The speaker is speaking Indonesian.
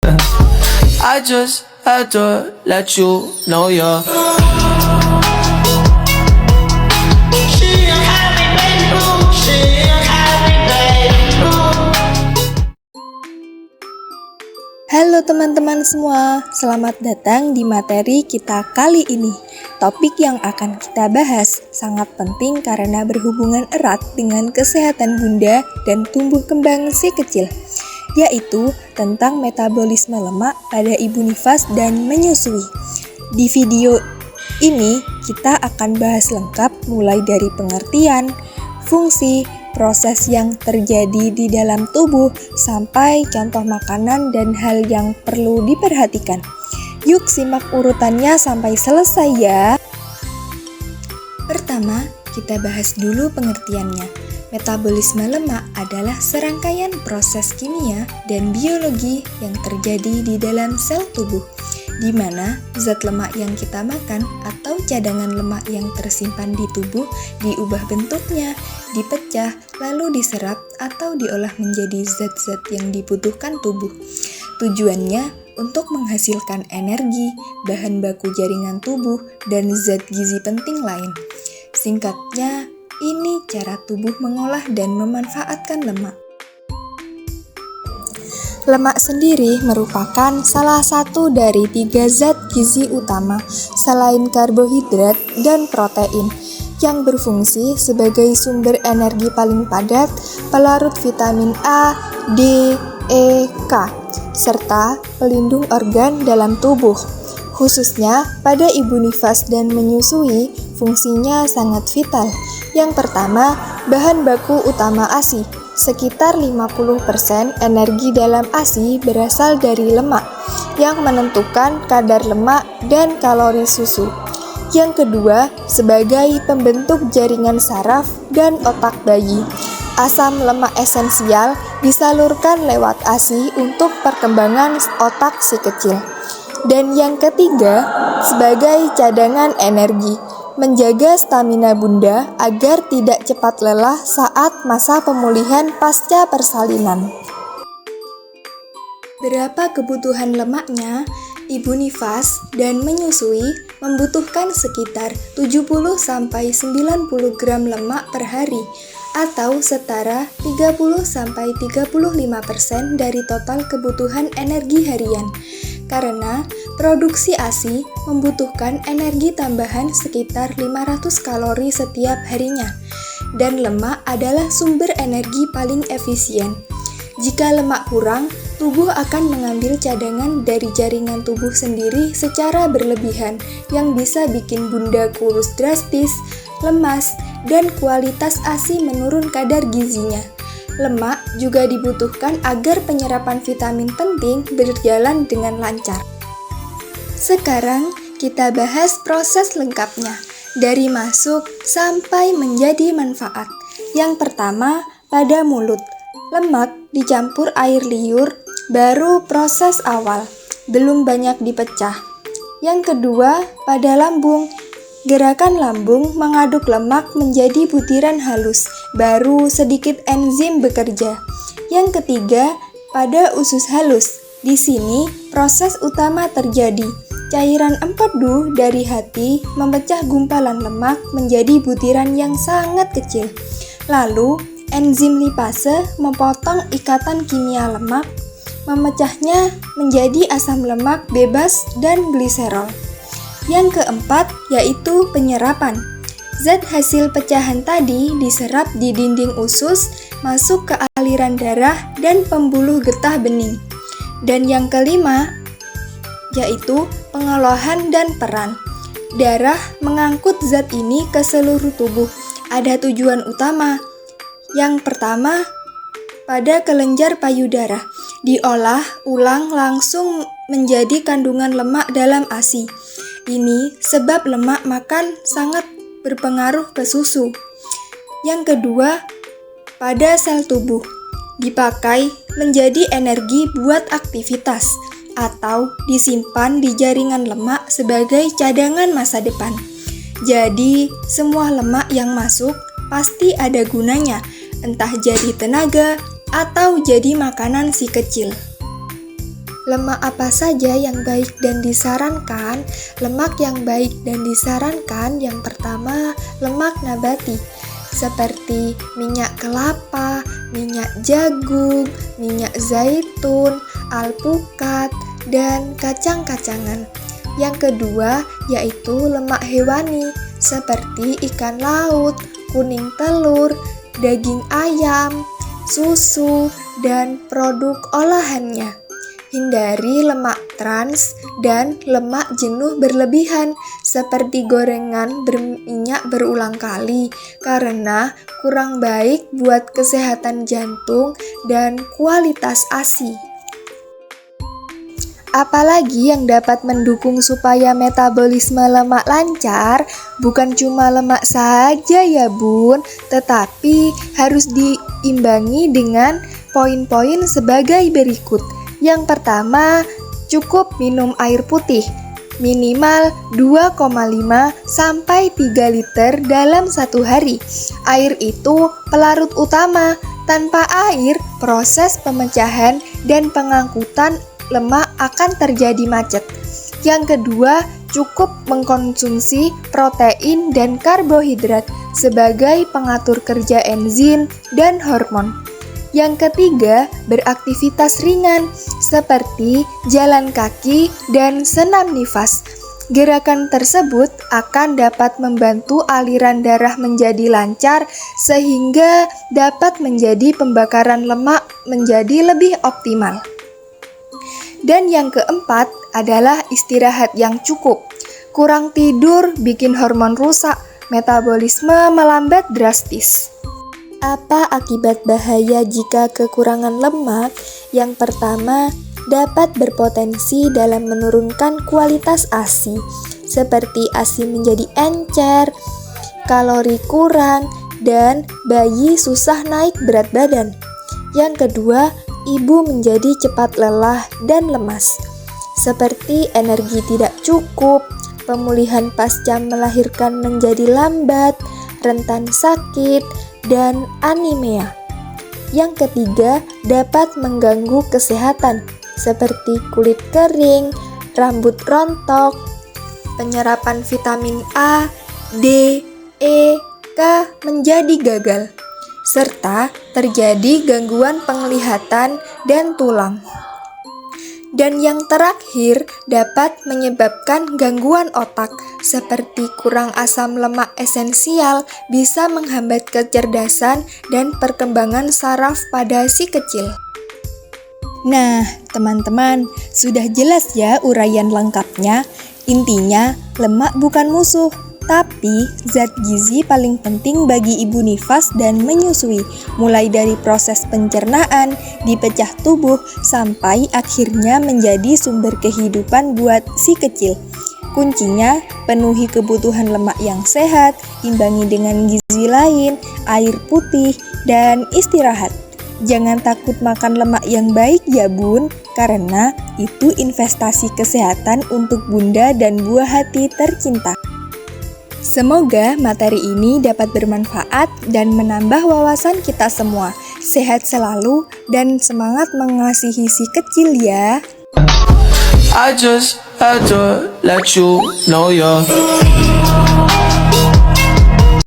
I just had to let you know you're Halo teman-teman semua, selamat datang di materi kita kali ini. Topik yang akan kita bahas sangat penting karena berhubungan erat dengan kesehatan bunda dan tumbuh kembang si kecil, yaitu tentang metabolisme lemak pada ibu nifas dan menyusui. Di video ini kita akan bahas lengkap mulai dari pengertian, fungsi, proses yang terjadi di dalam tubuh, sampai contoh makanan dan hal yang perlu diperhatikan. Yuk simak urutannya sampai selesai ya. Pertama, kita bahas dulu pengertiannya. Metabolisme lemak adalah serangkaian proses kimia dan biologi yang terjadi di dalam sel tubuh, di mana zat lemak yang kita makan atau cadangan lemak yang tersimpan di tubuh diubah bentuknya, dipecah, lalu diserap atau diolah menjadi zat-zat yang dibutuhkan tubuh. Tujuannya untuk menghasilkan energi, bahan baku jaringan tubuh, dan zat gizi penting lain. Singkatnya, ini cara tubuh mengolah dan memanfaatkan lemak. Lemak sendiri merupakan salah satu dari 3 zat gizi utama selain karbohidrat dan protein yang berfungsi sebagai sumber energi paling padat, pelarut vitamin A, D, E, K, serta pelindung organ dalam tubuh. Khususnya pada ibu nifas dan menyusui, fungsinya sangat vital. Yang pertama, bahan baku utama ASI. Sekitar 50% energi dalam ASI berasal dari lemak, yang menentukan kadar lemak dan kalori susu. Yang kedua, sebagai pembentuk jaringan saraf dan otak bayi. Asam lemak esensial disalurkan lewat ASI untuk perkembangan otak si kecil. Dan yang ketiga, sebagai cadangan energi, menjaga stamina bunda agar tidak cepat lelah saat masa pemulihan pasca persalinan. Berapa kebutuhan lemaknya? Ibu nifas dan menyusui membutuhkan sekitar 70-90 gram lemak per hari, atau setara 30-35% dari total kebutuhan energi harian. Karena produksi ASI membutuhkan energi tambahan sekitar 500 kalori setiap harinya, dan lemak adalah sumber energi paling efisien. Jika lemak kurang, tubuh akan mengambil cadangan dari jaringan tubuh sendiri secara berlebihan yang bisa bikin bunda kurus drastis, lemas, dan kualitas ASI menurun kadar gizinya. Lemak juga dibutuhkan agar penyerapan vitamin penting berjalan dengan lancar. Sekarang kita bahas proses lengkapnya, dari masuk sampai menjadi manfaat. Yang pertama, pada mulut. Lemak dicampur air liur, baru proses awal, belum banyak dipecah. Yang kedua, pada lambung. Gerakan lambung mengaduk lemak menjadi butiran halus, baru sedikit enzim bekerja. Yang ketiga, pada usus halus. Di sini proses utama terjadi. Cairan empedu dari hati memecah gumpalan lemak menjadi butiran yang sangat kecil. Lalu, enzim lipase memotong ikatan kimia lemak, memecahnya menjadi asam lemak bebas dan gliserol. Yang keempat, yaitu penyerapan. Zat hasil pecahan tadi diserap di dinding usus, masuk ke aliran darah dan pembuluh getah bening. Dan yang kelima, yaitu pengolahan dan peran. Darah mengangkut zat ini ke seluruh tubuh. Ada tujuan utama. Yang pertama, pada kelenjar payudara, diolah ulang langsung menjadi kandungan lemak dalam ASI. Ini sebab lemak makan sangat berpengaruh ke susu. Yang kedua, pada sel tubuh, dipakai menjadi energi buat aktivitas atau disimpan di jaringan lemak sebagai cadangan masa depan. Jadi, semua lemak yang masuk pasti ada gunanya, entah jadi tenaga atau jadi makanan si kecil. Lemak apa saja yang baik dan disarankan? Lemak yang baik dan disarankan yang pertama lemak nabati seperti minyak kelapa, minyak jagung, minyak zaitun, alpukat, dan kacang-kacangan. Yang kedua yaitu lemak hewani seperti ikan laut, kuning telur, daging ayam, susu, dan produk olahannya. Hindari lemak trans dan lemak jenuh berlebihan seperti gorengan berminyak berulang kali karena kurang baik buat kesehatan jantung dan kualitas ASI. Apalagi yang dapat mendukung supaya metabolisme lemak lancar, bukan cuma lemak saja ya bun, tetapi harus diimbangi dengan poin-poin sebagai berikut. Yang pertama, cukup minum air putih, minimal 2,5 sampai 3 liter dalam satu hari. Air itu pelarut utama, tanpa air proses pemecahan dan pengangkutan lemak akan terjadi macet. Yang kedua, cukup mengkonsumsi protein dan karbohidrat sebagai pengatur kerja enzim dan hormon. Yang ketiga, beraktivitas ringan seperti jalan kaki dan senam nifas. Gerakan tersebut akan dapat membantu aliran darah menjadi lancar sehingga dapat menjadi pembakaran lemak menjadi lebih optimal. Dan yang keempat adalah istirahat yang cukup. Kurang tidur bikin hormon rusak, metabolisme melambat drastis. Apa akibat bahaya jika kekurangan lemak? Yang pertama, dapat berpotensi dalam menurunkan kualitas ASI, seperti ASI menjadi encer, kalori kurang, dan bayi susah naik berat badan. Yang kedua, ibu menjadi cepat lelah dan lemas, seperti energi tidak cukup, pemulihan pasca melahirkan menjadi lambat, rentan sakit, dan anemia. Yang ketiga, dapat mengganggu kesehatan seperti kulit kering, rambut rontok, penyerapan vitamin A, D, E, K menjadi gagal, serta terjadi gangguan penglihatan dan tulang. Dan yang terakhir, dapat menyebabkan gangguan otak seperti kurang asam lemak esensial, bisa menghambat kecerdasan dan perkembangan saraf pada si kecil. Nah, teman-teman, sudah jelas ya uraian lengkapnya. Intinya, lemak bukan musuh, tapi zat gizi paling penting bagi ibu nifas dan menyusui, mulai dari proses pencernaan, dipecah tubuh, sampai akhirnya menjadi sumber kehidupan buat si kecil. Kuncinya, penuhi kebutuhan lemak yang sehat, imbangi dengan gizi lain, air putih, dan istirahat. Jangan takut makan lemak yang baik ya bun, karena itu investasi kesehatan untuk bunda dan buah hati tercinta. Semoga materi ini dapat bermanfaat dan menambah wawasan kita semua. Sehat selalu dan semangat mengasihi si kecil ya. I just had to let you know you're